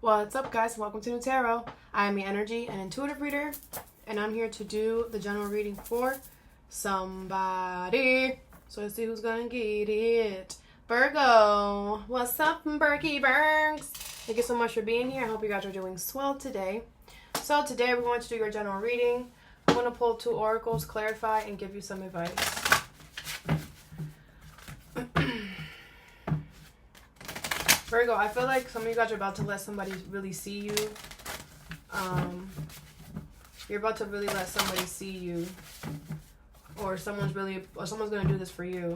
What's up, guys? Welcome to Nutarot. I am the energy and intuitive reader, and I'm here to do the general reading for somebody. So let's see who's gonna get it. Virgo, what's up, Berkey Bergs? Thank you so much for being here. I hope you guys are doing swell today. So today we're going to do your general reading. I'm going to pull 2 oracles, clarify, and give you some advice. Virgo, I feel like some of you guys are about to let somebody really see you. You're about to really let somebody see you. Or someone's going to do this for you.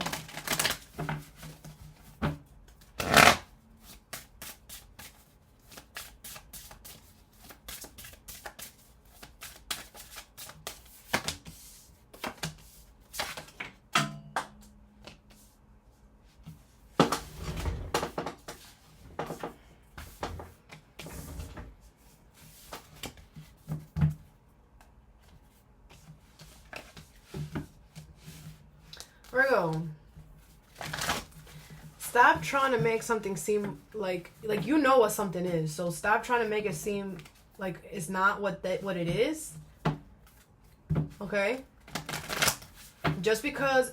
Virgo, stop trying to make something seem like you know what something is. So stop trying to make it seem like it's not what it is. Okay? Just because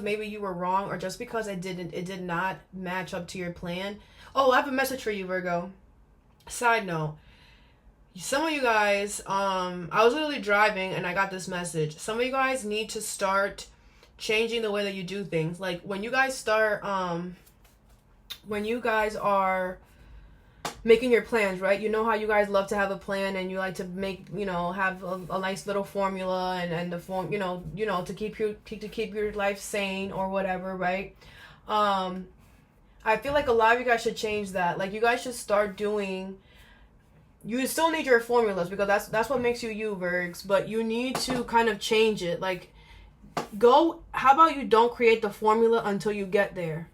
maybe you were wrong, or just because it did not match up to your plan. Oh, I have a message for you, Virgo. Side note. Some of you guys, I was literally driving and I got this message. Some of you guys need to start changing the way that you do things. Like when you guys start when you guys are making your plans, right? You know how you guys love to have a plan and you like to make, have a nice little formula and the form, to keep your life sane or whatever, right? I feel like a lot of you guys should change that. Like you guys should start doing, you still need your formulas because that's what makes you Virgs, but you need to kind of change it. Like how about you don't create the formula until you get there?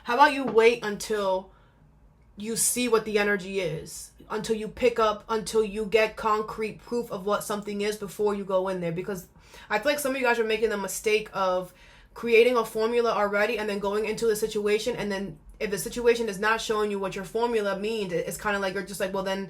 How about you wait until you see what the energy is, until you get concrete proof of what something is before you go in there? Because I feel like some of you guys are making the mistake of creating a formula already and then going into the situation, and then if the situation is not showing you what your formula means, it's kind of like you're just like, well, then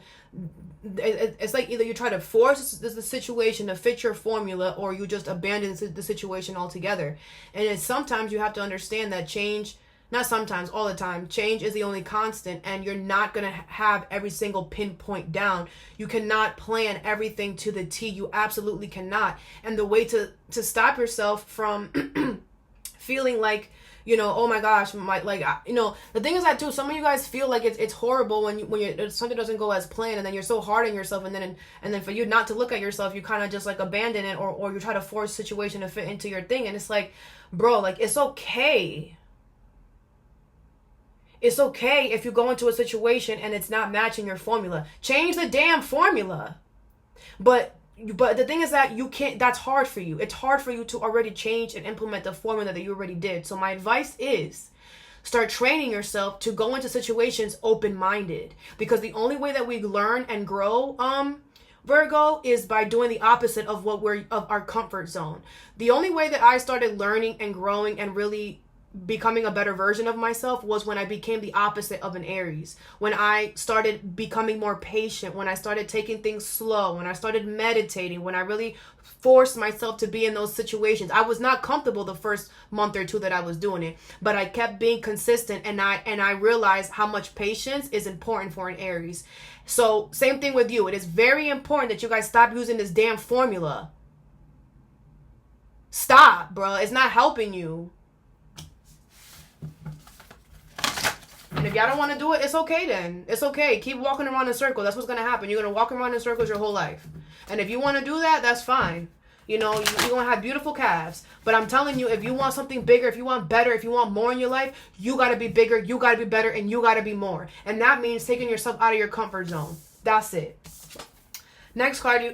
it's like either you try to force the situation to fit your formula, or you just abandon the situation altogether. And it's sometimes you have to understand that change, not sometimes, all the time, change is the only constant, and you're not going to have every single pinpoint down. You cannot plan everything to the T. You absolutely cannot. And the way to stop yourself from feeling like, oh my gosh, the thing is that too, some of you guys feel like it's horrible when something doesn't go as planned, and then you're so hard on yourself, and then for you not to look at yourself, you kind of just like abandon it, or you try to force a situation to fit into your thing. And it's like, bro, like it's okay. It's okay if you go into a situation and it's not matching your formula. Change the damn formula. But the thing is that you can't, that's hard for you. It's hard for you to already change and implement the formula that you already did. So my advice is start training yourself to go into situations open-minded, because the only way that we learn and grow, Virgo, is by doing the opposite of of our comfort zone. The only way that I started learning and growing and really becoming a better version of myself was when I became the opposite of an Aries. When I started becoming more patient, when I started taking things slow, when I started meditating, when I really forced myself to be in those situations. I was not comfortable the first month or 2 that I was doing it, but I kept being consistent, and I realized how much patience is important for an Aries. So same thing with you. It is very important that you guys stop using this damn formula. Stop, bro. It's not helping you. And if y'all don't want to do it, it's okay then. It's okay. Keep walking around in circles. That's what's going to happen. You're going to walk around in circles your whole life. And if you want to do that, that's fine. You're going to have beautiful calves. But I'm telling you, if you want something bigger, if you want better, if you want more in your life, you got to be bigger, you got to be better, and you got to be more. And that means taking yourself out of your comfort zone. That's it.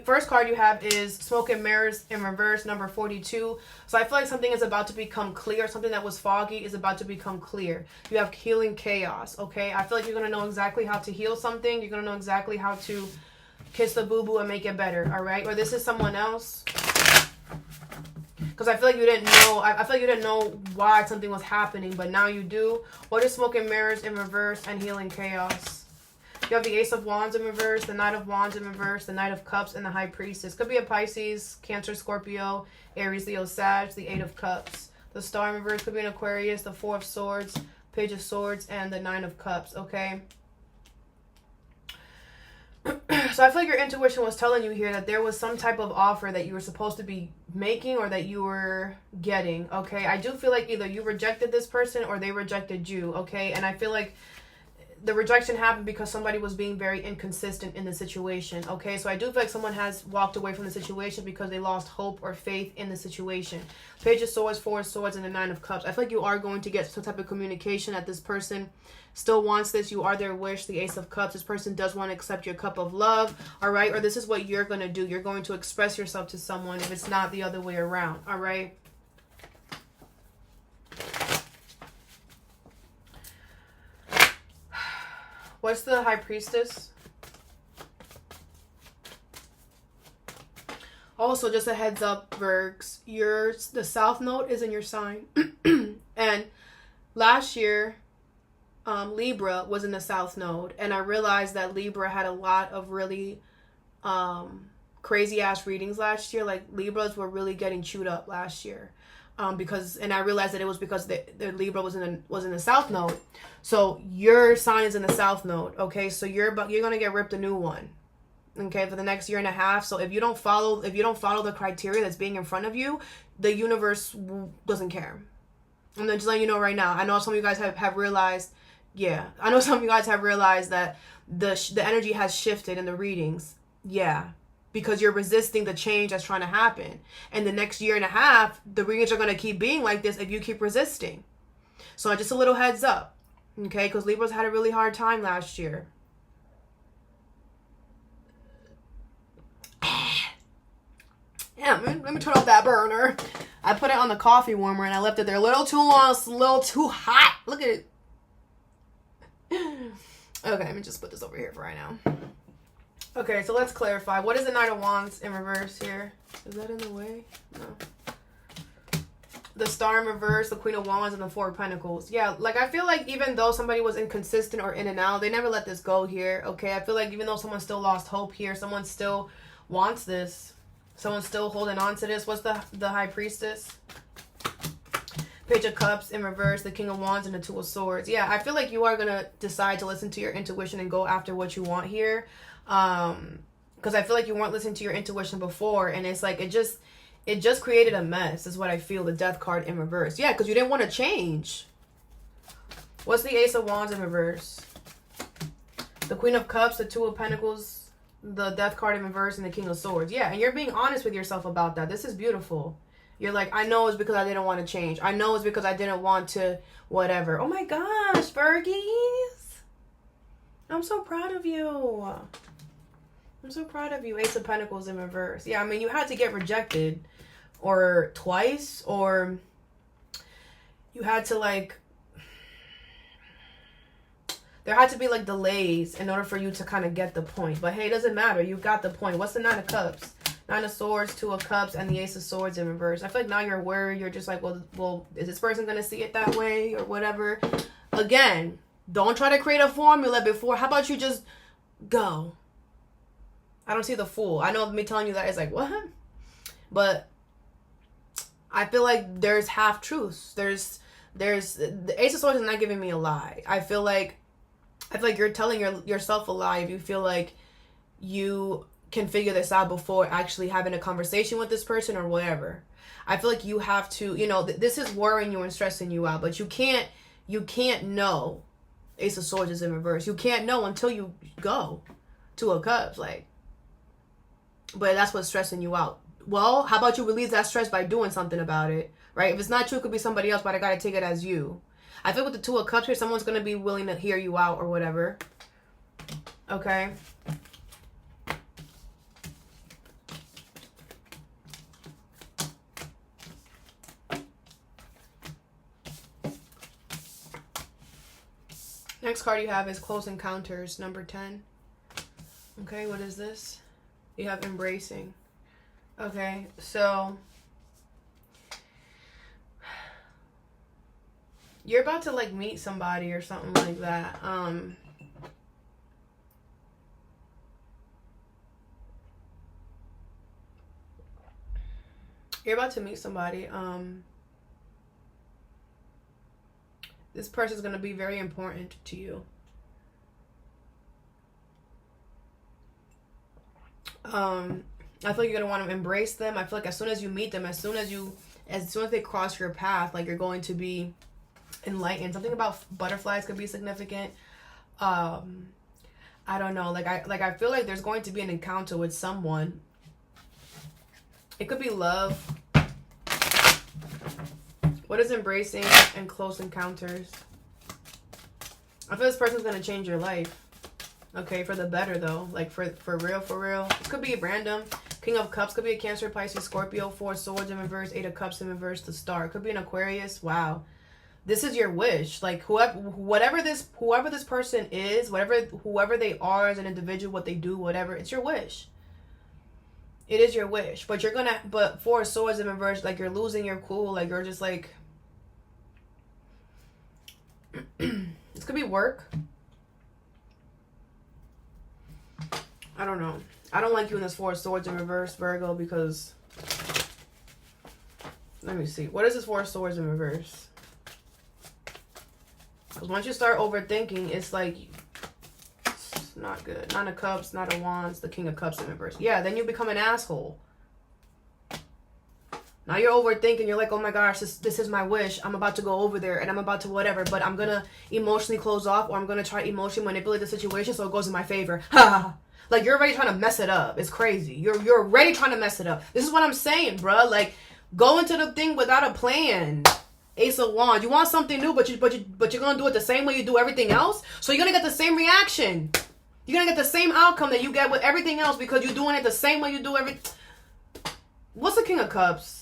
First card you have is Smoke and Mirrors in reverse, number 42. So I feel like something is about to become clear. Something that was foggy is about to become clear. You have Healing Chaos, okay? I feel like you're going to know exactly how to heal something. You're going to know exactly how to kiss the boo-boo and make it better, all right? Or this is someone else. Because I feel like you didn't know. I feel like you didn't know why something was happening, but now you do. What is Smoke and Mirrors in reverse and Healing Chaos? You have the Ace of Wands in reverse, the Knight of Wands in reverse, the Knight of Cups, and the High Priestess. Could be a Pisces, Cancer, Scorpio, Aries, Leo, Sag, the Eight of Cups. The Star in reverse could be an Aquarius, the Four of Swords, Page of Swords, and the Nine of Cups, okay? So I feel like your intuition was telling you here that there was some type of offer that you were supposed to be making or that you were getting, okay? I do feel like either you rejected this person or they rejected you, okay? And I feel like the rejection happened because somebody was being very inconsistent in the situation, okay? So I do feel like someone has walked away from the situation because they lost hope or faith in the situation. Page of Swords, Four of Swords, and the Nine of Cups. I feel like you are going to get some type of communication that this person still wants this. You are their wish. The Ace of Cups. This person does want to accept your cup of love, all right? Or this is what you're going to do. You're going to express yourself to someone if it's not the other way around, all right? What's the High Priestess? Also, just a heads up, Virgs, the South Node is in your sign. And last year, Libra was in the South Node. And I realized that Libra had a lot of really crazy ass readings last year. Like, Libras were really getting chewed up last year. And I realized that it was because the Libra was in the South Node. So your sign is in the South Node, okay? So you're gonna get ripped a new one, okay, for the next year and a half. So if you don't follow the criteria that's being in front of you, the universe doesn't care. I'm just letting you know right now. I know some of you guys have realized, I know some of you guys have realized that the energy has shifted in the readings, because you're resisting the change that's trying to happen. And the next year and a half, the readings are going to keep being like this if you keep resisting. So just a little heads up, okay? Because Libras had a really hard time last year. Yeah, let me turn off that burner. I put it on the coffee warmer and I left it there a little too long, it's a little too hot. Look at it. Okay, let me just put this over here for right now. Okay, so let's clarify. What is the Knight of Wands in reverse here? Is that in the way? No. The Star in reverse, the Queen of Wands, and the Four of Pentacles. Yeah, like I feel like even though somebody was inconsistent or in and out, they never let this go here, okay? I feel like even though someone still lost hope here, someone still wants this. Someone's still holding on to this. What's the High Priestess? Page of Cups in reverse, the King of Wands, and the Two of Swords. Yeah, I feel like you are going to decide to listen to your intuition and go after what you want here. Because I feel like you weren't listening to your intuition before, and it's like it just created a mess is what I feel. The Death card in reverse. Yeah, because you didn't want to change. What's the Ace of Wands in reverse? The Queen of Cups, the Two of Pentacles, the Death card in reverse, and the King of Swords. Yeah, and you're being honest with yourself about that. This is beautiful. You're like, I know it's because I didn't want to change. I know it's because I didn't want to whatever. Oh my gosh, Virgies. I'm so proud of you. I'm so proud of you. Ace of Pentacles in reverse. Yeah, I mean, you had to get rejected or twice, or you had to there had to be like delays in order for you to kind of get the point. But hey, it doesn't matter. You got the point. What's the Nine of Cups? Nine of Swords, Two of Cups, and the Ace of Swords in reverse. I feel like now you're worried. You're just like, well, is this person going to see it that way or whatever? Again, don't try to create a formula before. How about you just go? I don't see the Fool. I know me telling you that is like, what? But I feel like there's half truths. There's the Ace of Swords is not giving me a lie. I feel like you're telling yourself a lie if you feel like you can figure this out before actually having a conversation with this person or whatever. I feel like you have to, this is worrying you and stressing you out, but you can't know Ace of Swords is in reverse. You can't know until you go Two of Cups, but that's what's stressing you out. Well, how about you release that stress by doing something about it, right? If it's not true, it could be somebody else, but I gotta take it as you. I feel with the Two of Cups here, someone's gonna be willing to hear you out or whatever. Okay. Next card you have is Close Encounters, number 10. Okay, what is this? You have Embracing. Okay, so you're about to meet somebody or something like that. You're about to meet somebody. This person is going to be very important to you. I feel like you're going to want to embrace them. I feel like as soon as you meet them, as soon as they cross your path, like, you're going to be enlightened. Something about butterflies could be significant. I don't know. I feel like there's going to be an encounter with someone. It could be love. What is embracing and close encounters? I feel this person's going to change your life. Okay, for the better though. Like, for real, for real. It could be random. King of Cups could be a Cancer, Pisces, Scorpio. 4 Swords in reverse. 8 of Cups in reverse. The Star. It could be an Aquarius. Wow. This is your wish. Like, whoever this person is, whoever they are as an individual, what they do, whatever, it's your wish. It is your wish. But 4 Swords in reverse, like, you're losing your cool. Like, you're just like, this could be work. I don't know. I don't like you in this 4 Swords in reverse, Virgo, because, let me see. What is this 4 Swords in reverse? Because once you start overthinking, it's like, it's not good. 9 of Cups, 9 of Wands, the King of Cups in reverse. Yeah, then you become an asshole. Now you're overthinking. You're like, oh my gosh, this is my wish. I'm about to go over there and I'm about to whatever. But I'm going to emotionally close off, or I'm going to try to emotionally manipulate the situation so it goes in my favor. Ha! Like, you're already trying to mess it up. It's crazy. You're already trying to mess it up. This is what I'm saying, bruh. Like, go into the thing without a plan. Ace of Wands. You want something new, but you're going to do it the same way you do everything else. So you're going to get the same reaction. You're going to get the same outcome that you get with everything else because you're doing it the same way you do everything. What's the King of Cups?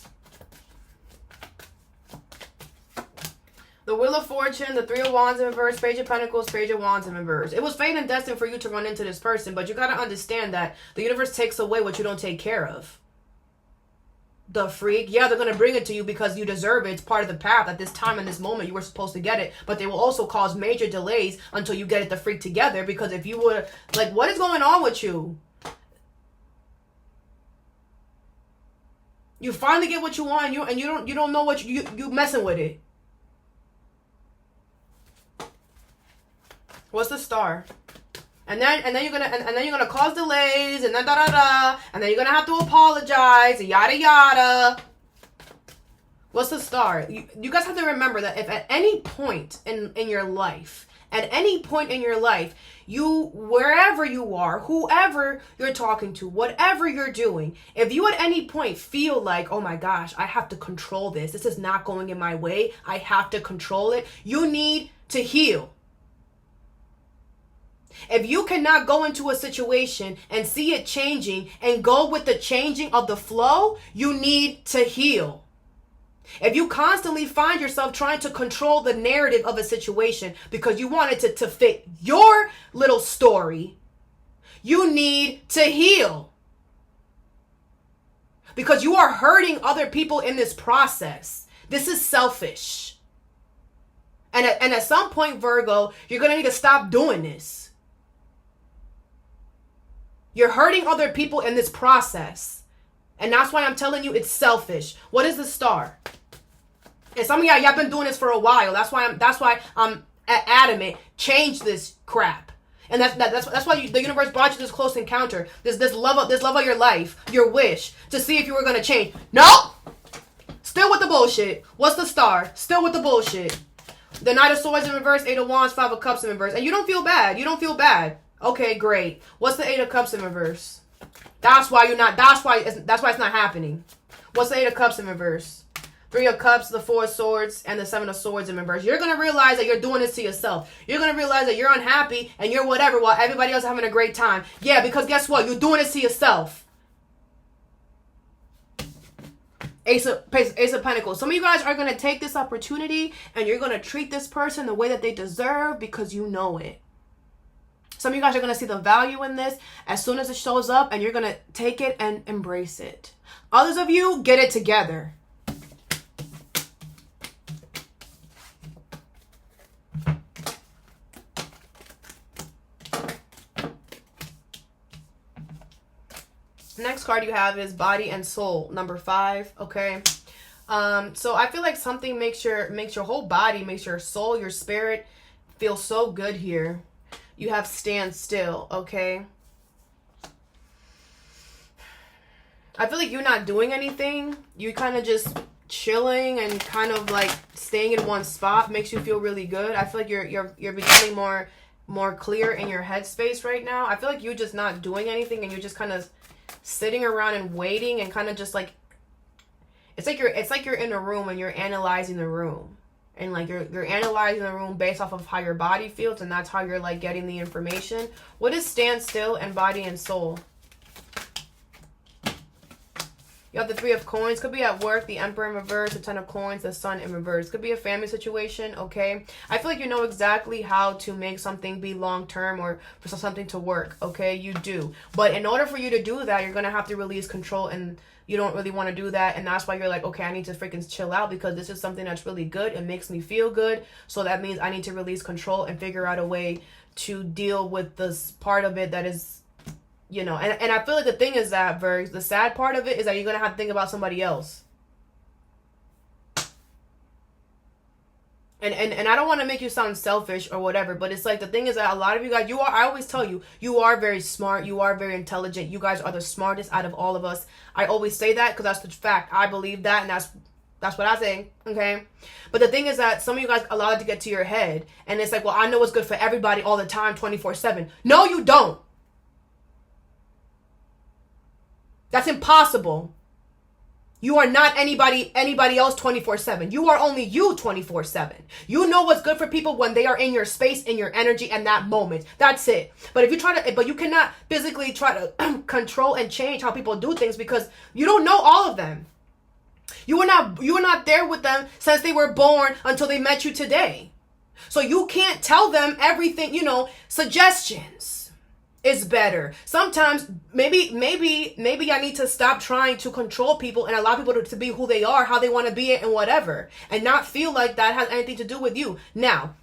The Wheel of Fortune, the 3 of Wands in reverse, Page of Pentacles, Page of Wands in reverse. It was fate and destined for you to run into this person, but you got to understand that the universe takes away what you don't take care of. The freak. Yeah, they're going to bring it to you because you deserve it. It's part of the path. At this time, in this moment, you were supposed to get it. But they will also cause major delays until you get it the freak together. Because if you were, like, what is going on with you? You finally get what you want, and you don't know what you messing with it. What's the Star? And then you're gonna cause delays, and then and then you're gonna have to apologize, and yada yada. What's the Star? You guys have to remember that if at any point in your life, wherever you are, whoever you're talking to, whatever you're doing, if you at any point feel like, oh my gosh, I have to control this. This is not going in my way. I have to control it. You need to heal. If you cannot go into a situation and see it changing and go with the changing of the flow, you need to heal. If you constantly find yourself trying to control the narrative of a situation because you want it to fit your little story, you need to heal. Because you are hurting other people in this process. This is selfish. And at some point, Virgo, you're going to need to stop doing this. You're hurting other people in this process. And that's why I'm telling you it's selfish. What is the Star? And some of y'all been doing this for a while. That's why I'm adamant. Change this crap. And that's why the universe brought you this close encounter. This love of your life, your wish to see if you were gonna change. Nope. Still with the bullshit. What's the Star? Still with the bullshit. The Knight of Swords in reverse, 8 of Wands, 5 of Cups in reverse, and you don't feel bad. You don't feel bad. Okay, great. What's the 8 of Cups in reverse? That's why it's not happening. What's the 8 of Cups in reverse? 3 of Cups, the 4 of Swords, and the 7 of Swords in reverse. You're going to realize that you're doing this to yourself. You're going to realize that you're unhappy and you're whatever while everybody else is having a great time. Yeah, because guess what? You're doing this to yourself. Ace of Pentacles. Some of you guys are going to take this opportunity and you're going to treat this person the way that they deserve because you know it. Some of you guys are going to see the value in this as soon as it shows up, and you're going to take it and embrace it. Others of you, get it together. Next card you have is body and soul, number 5. Okay. So I feel like something makes your whole body, makes your soul, your spirit feel so good here. You have stand still. Okay. I feel like you're not doing anything. You kind of just chilling and kind of like staying in one spot makes you feel really good. I feel like you're becoming more clear in your headspace right now. I feel like you're just not doing anything and you're just kind of sitting around and waiting and kind of just like it's like you're in a room and you're analyzing the room. And like you're analyzing the room based off of how your body feels, and that's how you're like getting the information. What is stand still and body and soul? You have the 3 of coins. Could be at work, the Emperor in reverse, the 10 of coins, the Sun in reverse. Could be a family situation, okay? I feel like you know exactly how to make something be long-term or for something to work, okay? You do. But in order for you to do that, you're going to have to release control, and you don't really want to do that. And that's why you're like, okay, I need to freaking chill out because this is something that's really good. It makes me feel good. So that means I need to release control and figure out a way to deal with this part of it that is, you know, and I feel like the thing is that, Virgs, the sad part of it is that you're going to have to think about somebody else. And I don't want to make you sound selfish or whatever, but it's like the thing is that a lot of you guys, I always tell you, you are very smart. You are very intelligent. You guys are the smartest out of all of us. I always say that because that's the fact. I believe that, and that's what I think, okay? But the thing is that some of you guys allow it to get to your head, and it's like, well, I know what's good for everybody all the time, 24/7. No, you don't. That's impossible. You are not anybody else 24/7. You are only you 24/7. You know what's good for people when they are in your space, in your energy, and that moment. That's it. But if you but you cannot physically try to control and change how people do things because you don't know all of them. You were not there with them since they were born until they met you today. So you can't tell them everything, you know, suggestions is better. Sometimes maybe I need to stop trying to control people and allow people to be who they are, how they want to be it, and whatever, and not feel like that has anything to do with you. Now,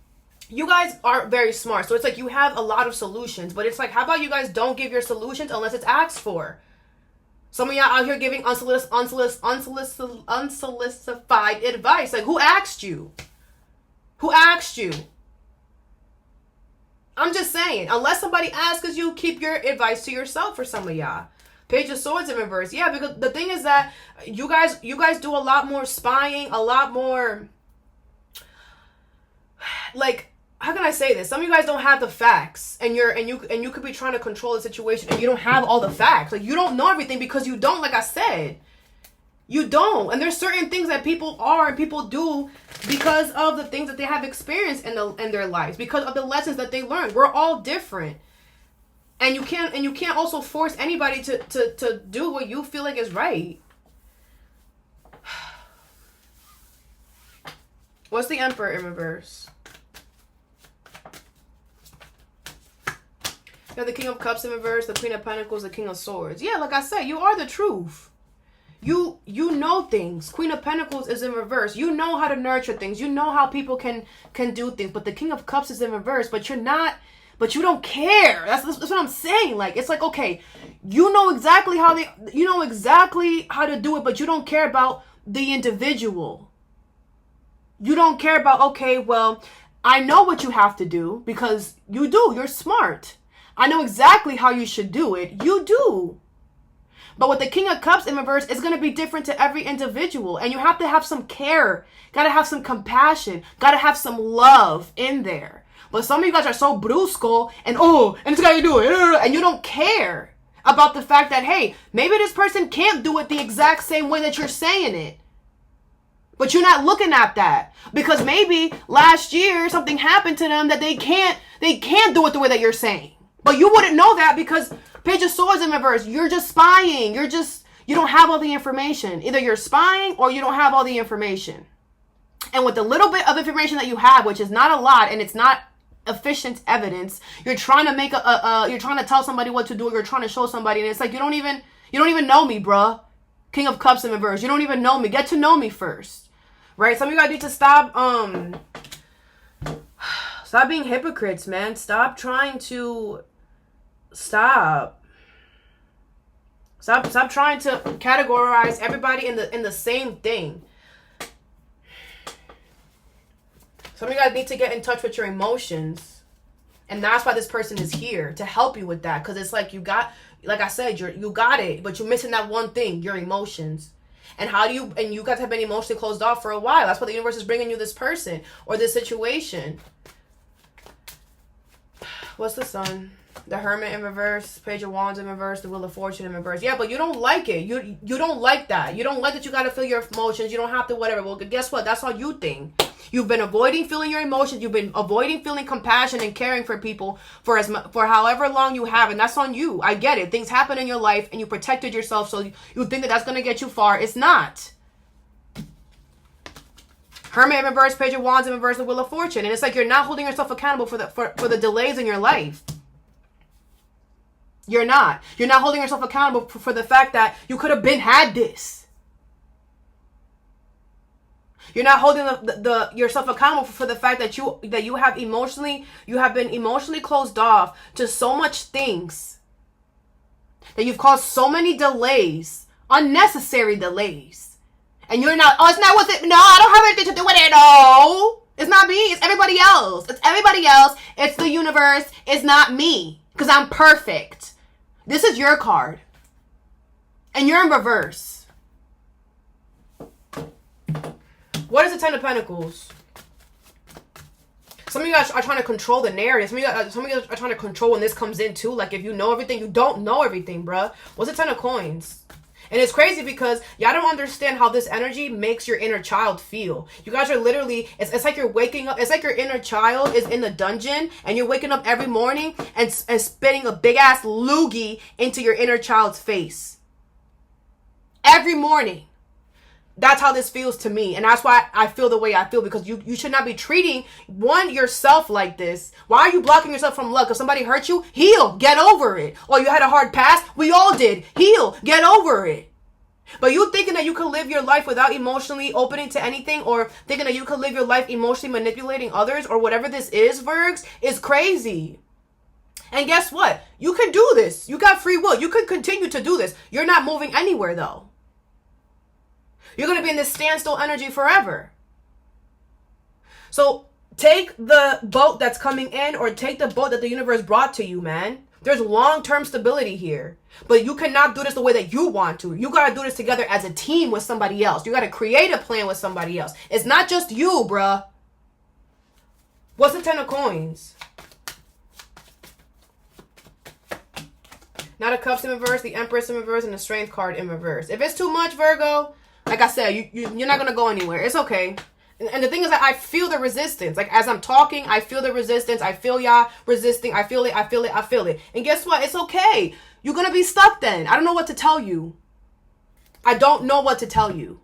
you guys are very smart, so it's like you have a lot of solutions, but it's like, how about you guys don't give your solutions unless it's asked for? Some of y'all out here giving unsolicited advice. Like, who asked you? Who asked you? I'm just saying, unless somebody asks you, keep your advice to yourself for some of y'all. Page of Swords in reverse. Yeah, because the thing is that you guys do a lot more spying, a lot more, like, how can I say this? Some of you guys don't have the facts, and you could be trying to control the situation and you don't have all the facts. Like, you don't know everything because you don't, like I said. You don't. And there's certain things that people are and people do because of the things that they have experienced in their lives, because of the lessons that they learned. We're all different. And you can't also force anybody to do what you feel like is right. What's the Emperor in reverse? You have the King of Cups in reverse, the Queen of Pentacles, the King of Swords. Yeah, like I said, you are the truth. You know things. Queen of Pentacles is in reverse. You know how to nurture things. You know how people can do things. But the King of Cups is in reverse. But you don't care. That's what I'm saying. Like, it's like, okay, you know exactly how to do it, but you don't care about the individual. You don't care about, okay, well, I know what you have to do because you do. You're smart. I know exactly how you should do it. You do. But with the King of Cups in reverse, it's going to be different to every individual. And you have to have some care. Got to have some compassion. Got to have some love in there. But some of you guys are so brusco and it's how you do it. And you don't care about the fact that, hey, maybe this person can't do it the exact same way that you're saying it. But you're not looking at that. Because maybe last year something happened to them that they can't do it the way that you're saying. But you wouldn't know that because Page of Swords in reverse, you're just spying. You don't have all the information. Either you're spying or you don't have all the information. And with the little bit of information that you have, which is not a lot and it's not efficient evidence, you're trying to make you're trying to tell somebody what to do. You're trying to show somebody, and it's like, you don't even know me, bruh. King of Cups in reverse. You don't even know me. Get to know me first, right? Some of you guys need to stop being hypocrites, man. Stop Stop trying to categorize everybody in the same thing. Some of you guys need to get in touch with your emotions. And that's why this person is here, to help you with that. Because it's like like I said, you got it, but you're missing that one thing, your emotions. And you guys have been emotionally closed off for a while. That's why the universe is bringing you this person or this situation. What's the Sun? The Hermit in reverse, Page of Wands in reverse, the Wheel of Fortune in reverse. Yeah, but you don't like it. You don't like that. You don't like that you got to feel your emotions. You don't have to whatever. Well, guess what? That's all you think. You've been avoiding feeling your emotions. You've been avoiding feeling compassion and caring for people for however long you have. And that's on you. I get it. Things happen in your life and you protected yourself. So you think that that's going to get you far. It's not. Hermit in reverse, Page of Wands in reverse, the Wheel of Fortune. And it's like you're not holding yourself accountable for the delays in your life. You're not. You're not holding yourself accountable for the fact that you could have had this. You're not holding yourself accountable for the fact that you have been emotionally closed off to so much things, that you've caused so many delays, unnecessary delays. And you're not, it's not with it. No, I don't have anything to do with it. No, it's not me. It's everybody else. It's everybody else. It's the universe. It's not me. Because I'm perfect. This is your card. And you're in reverse. What is the Ten of Pentacles? Some of you guys are trying to control the narrative. Some of you guys are trying to control when this comes in too. Like if you know everything, you don't know everything, bruh. What's the Ten of Coins? And it's crazy because y'all don't understand how this energy makes your inner child feel. You guys are literally, it's like you're waking up. It's like your inner child is in the dungeon and you're waking up every morning and spitting a big ass loogie into your inner child's face. Every morning. That's how this feels to me. And that's why I feel the way I feel, because you should not be treating yourself like this. Why are you blocking yourself from love? If somebody hurt you, heal, get over it. Or you had a hard past, we all did. Heal, get over it. But you thinking that you can live your life without emotionally opening to anything, or thinking that you can live your life emotionally manipulating others, or whatever this is, Virgs, is crazy. And guess what? You can do this. You got free will. You can continue to do this. You're not moving anywhere though. You're going to be in this standstill energy forever. So take the boat that's coming in, or take the boat that the universe brought to you, man. There's long-term stability here. But you cannot do this the way that you want to. You got to do this together as a team with somebody else. You got to create a plan with somebody else. It's not just you, bruh. What's the Ten of Coins? Knight of Cups in reverse, the Empress in reverse, and the Strength card in reverse. If it's too much, Virgo, like I said, you're not going to go anywhere. It's okay. And the thing is that I feel the resistance. Like as I'm talking, I feel the resistance. I feel y'all resisting. I feel it. I feel it. I feel it. And guess what? It's okay. You're going to be stuck then. I don't know what to tell you. I don't know what to tell you.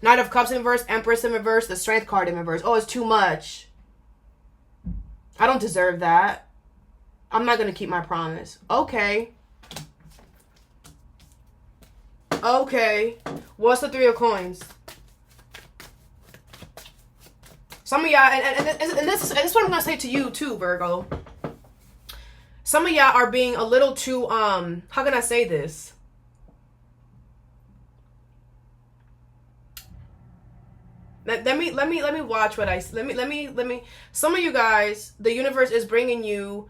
Knight of Cups in reverse, Empress in reverse, the Strength card in reverse. Oh, it's too much. I don't deserve that. I'm not going to keep my promise. Okay. Okay. What's the Three of Coins? Some of y'all, and this is what I'm going to say to you too, Virgo. Some of y'all are being a little too, how can I say this? Let me watch what let me, some of you guys, the universe is bringing you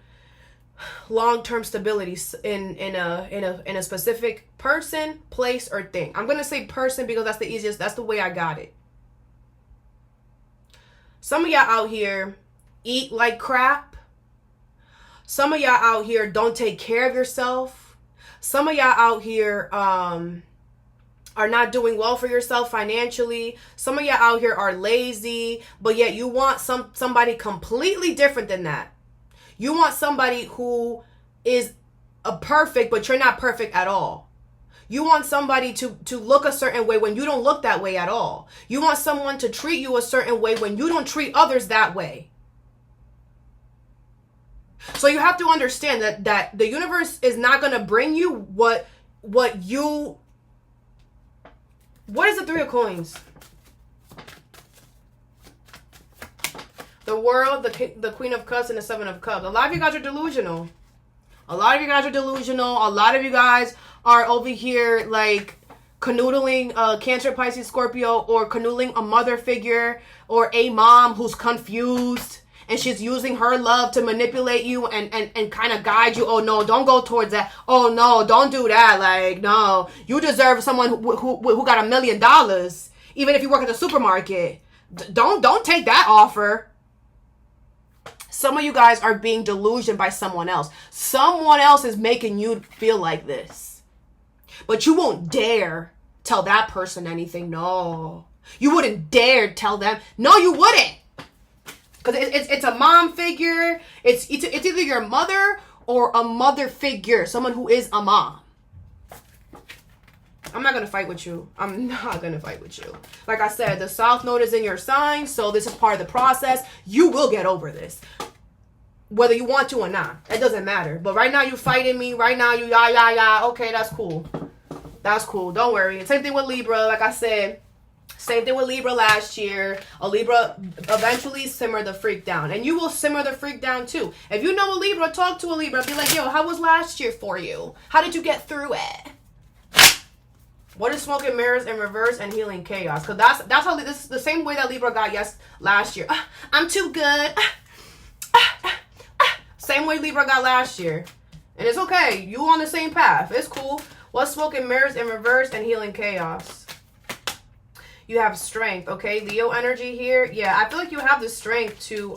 long-term stability in a specific person, place, or thing. I'm going to say person because that's the easiest, that's the way I got it. Some of y'all out here eat like crap. Some of y'all out here don't take care of yourself. Some of y'all out here are not doing well for yourself financially. Some of y'all out here are lazy, but yet you want somebody completely different than that. You want somebody who is a perfect, but you're not perfect at all. You want somebody to look a certain way when you don't look that way at all. You want someone to treat you a certain way when you don't treat others that way. So you have to understand that the universe is not going to bring you what is the Three of Coins? The World, the Queen of Cups, and the Seven of Cups. A lot of you guys are delusional. A lot of you guys are over here like canoodling Cancer, Pisces, Scorpio, or canoodling a mother figure or a mom who's confused and she's using her love to manipulate you and kind of guide you. Oh no, don't go towards that. Oh no, don't do that. Like, no, you deserve someone who got $1 million, even if you work at the supermarket. Don't take that offer. Some of you guys are being delusioned by someone else. Someone else is making you feel like this. But you won't dare tell that person anything. No. You wouldn't dare tell them. No, you wouldn't. Because it's a mom figure. It's either your mother or a mother figure. Someone who is a mom. I'm not going to fight with you. I'm not going to fight with you. Like I said, the South Node is in your sign. So this is part of the process. You will get over this. Whether you want to or not. It doesn't matter. But right now you fighting me. Right now you yeah. Okay, that's cool. That's cool. Don't worry. Same thing with Libra. Like I said. Same thing with Libra last year. A Libra eventually simmer the freak down. And you will simmer the freak down too. If you know a Libra, talk to a Libra. Be like, yo, how was last year for you? How did you get through it? What is smoke and mirrors in reverse and healing chaos? Because that's how this is the same way that Libra got last year. I'm too good. Same way Libra got last year. And it's okay. You on the same path. It's cool. What's smoke and mirrors in reverse and healing chaos? You have strength, okay? Leo energy here. Yeah, I feel like you have the strength to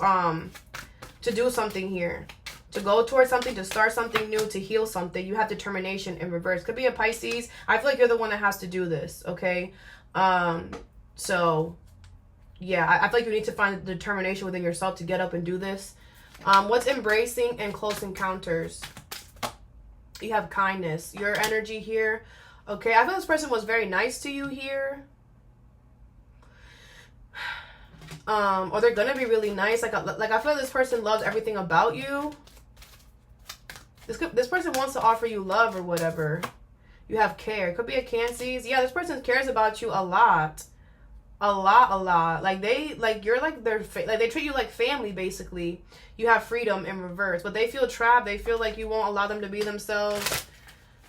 do something here. To go towards something, to start something new, to heal something. You have determination in reverse. Could be a Pisces. I feel like you're the one that has to do this, okay? So, yeah, I feel like you need to find determination within yourself to get up and do this. What's embracing and close encounters? You have kindness. Your energy here. Okay, I feel this person was very nice to you here. Or they're gonna be really nice. Like I feel like this person loves everything about you. This person wants to offer you love or whatever. You have care. Could be a Cancer. Yeah, this person cares about you a lot. A lot. Like you're like they treat you like family basically. You have freedom in reverse, but they feel trapped. They feel like you won't allow them to be themselves.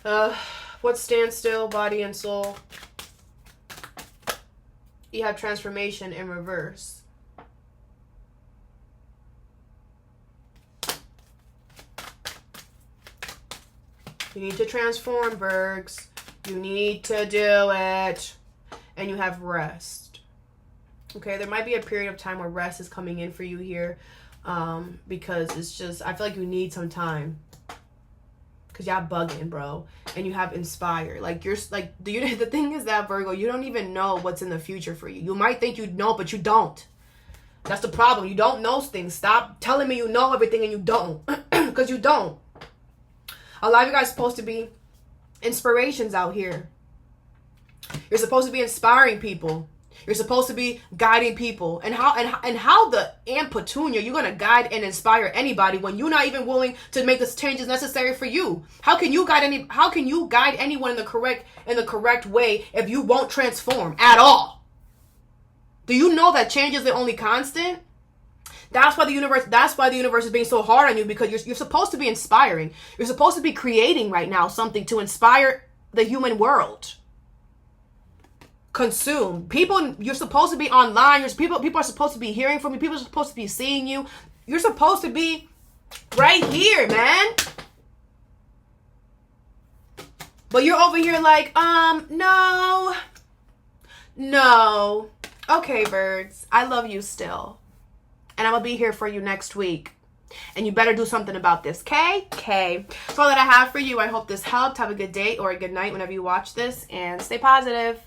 What stands still, body and soul? You have transformation in reverse. You need to transform, Virgs. You need to do it. And you have rest. Okay, there might be a period of time where rest is coming in for you here. Because it's just, I feel like you need some time. Because y'all bugging, bro. And you have inspire. Like, you're, like, the thing is that, Virgo, you don't even know what's in the future for you. You might think you know, but you don't. That's the problem. You don't know things. Stop telling me you know everything and you don't. Because you don't. A lot of you guys are supposed to be inspirations out here. You're supposed to be inspiring people. You're supposed to be guiding people. And how the petunia you're gonna guide and inspire anybody when you're not even willing to make the changes necessary for you? How can you guide anyone in the correct way if you won't transform at all? Do you know that change is the only constant? That's why the universe is being so hard on you, because you're supposed to be inspiring. You're supposed to be creating right now something to inspire the human world. Consume. People, you're supposed to be online. People are supposed to be hearing from you. People are supposed to be seeing you. You're supposed to be right here, man. But you're over here like, no. Okay, birds. I love you still. And I'm going to be here for you next week. And you better do something about this, okay? Okay. That's all that I have for you. I hope this helped. Have a good day or a good night whenever you watch this. And stay positive.